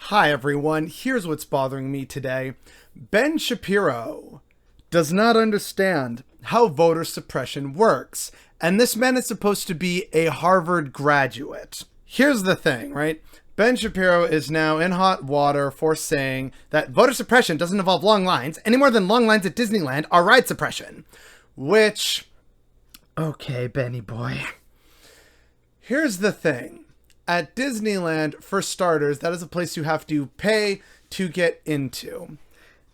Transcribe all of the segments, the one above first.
Hi everyone, here's what's bothering me today. Ben Shapiro does not understand how voter suppression works, and this man is supposed to be a Harvard graduate. Here's the thing, right? Ben Shapiro is now in hot water for saying that voter suppression doesn't involve long lines any more than long lines at Disneyland are ride suppression. Which, okay, Benny boy. Here's the thing. At Disneyland, for starters, that is a place you have to pay to get into.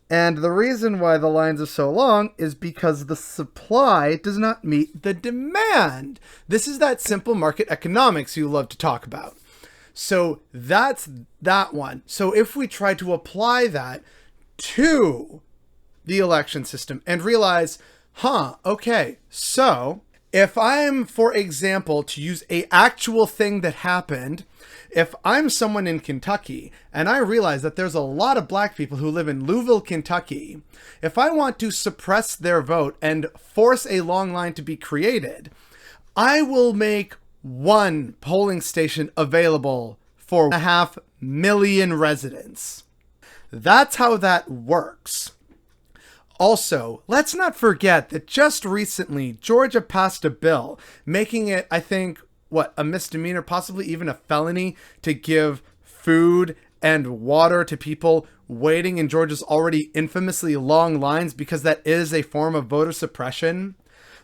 And the reason why the lines are so long is because the supply does not meet the demand. This is that simple market economics you love to talk about. So that's that one. So if we try to apply that to the election system and realize, okay, so if I'm, for example, to use a actual thing that happened, if I'm someone in Kentucky and I realize that there's a lot of black people who live in Louisville, Kentucky, if I want to suppress their vote and force a long line to be created, I will make one polling station available for 500,000 residents. That's how that works. Also, let's not forget that just recently, Georgia passed a bill making it, I think, a misdemeanor, possibly even a felony, to give food and water to people waiting in Georgia's already infamously long lines, because that is a form of voter suppression.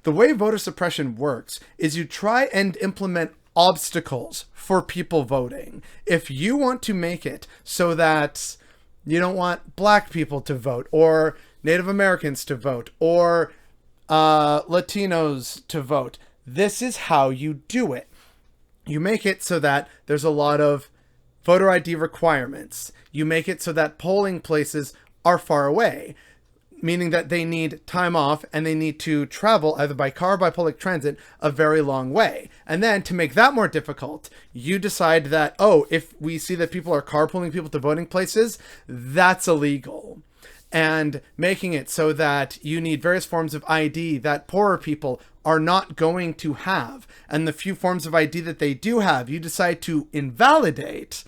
The way voter suppression works is you try and implement obstacles for people voting. If you want to make it so that you don't want black people to vote, or Native Americans to vote, or Latinos to vote, this is how you do it. You make it so that there's a lot of voter ID requirements. You make it so that polling places are far away, meaning that they need time off and they need to travel either by car or by public transit a very long way. And then to make that more difficult, you decide that, if we see that people are carpooling people to voting places, that's illegal. And making it so that you need various forms of ID that poorer people are not going to have. And the few forms of ID that they do have, you decide to invalidate.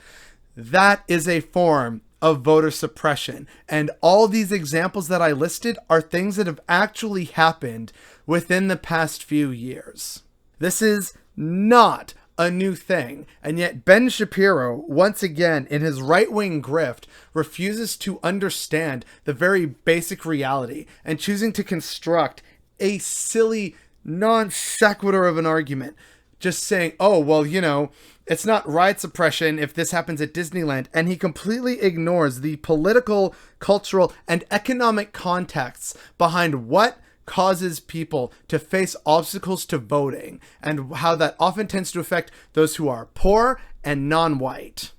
That is a form of voter suppression. And all these examples that I listed are things that have actually happened within the past few years. This is not a new thing. And yet Ben Shapiro, once again, in his right-wing grift, refuses to understand the very basic reality and choosing to construct a silly non sequitur of an argument. Just saying, it's not ride suppression if this happens at Disneyland. And he completely ignores the political, cultural, and economic contexts behind what causes people to face obstacles to voting, and how that often tends to affect those who are poor and non-white.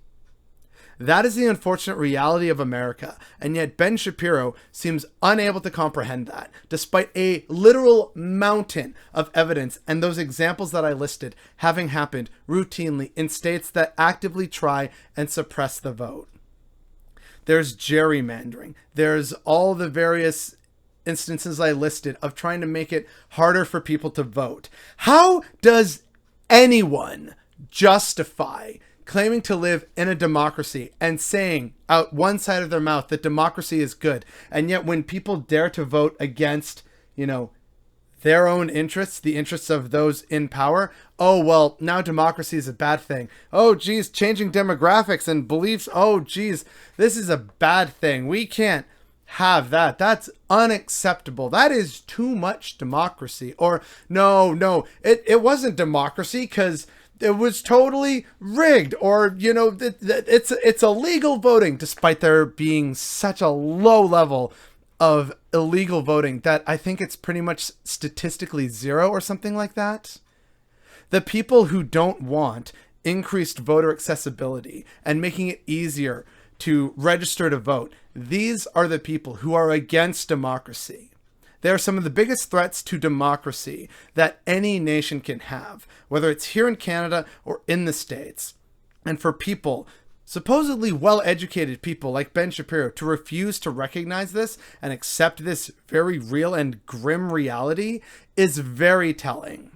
That is the unfortunate reality of America, and yet Ben Shapiro seems unable to comprehend that, despite a literal mountain of evidence and those examples that I listed having happened routinely in states that actively try and suppress the vote. There's gerrymandering. There's all the various instances I listed of trying to make it harder for people to vote. How does anyone justify claiming to live in a democracy and saying out one side of their mouth that democracy is good, and yet when people dare to vote against, their own interests, the interests of those in power, now democracy is a bad thing. Changing demographics and beliefs, this is a bad thing. We can't have that. That's unacceptable. That is too much democracy. Or no, it wasn't democracy because it was totally rigged. Or it's illegal voting, despite there being such a low level of illegal voting that I think it's pretty much statistically zero or something like that. The people who don't want increased voter accessibility and making it easier to register to vote, these are the people who are against democracy. They are some of the biggest threats to democracy that any nation can have, whether it's here in Canada or in the States. And for people, supposedly well-educated people like Ben Shapiro, to refuse to recognize this and accept this very real and grim reality is very telling.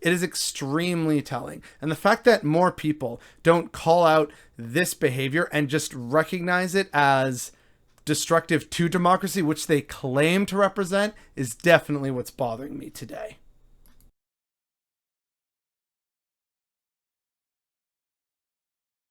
It is extremely telling. And the fact that more people don't call out this behavior and just recognize it as destructive to democracy, which they claim to represent, is definitely what's bothering me today.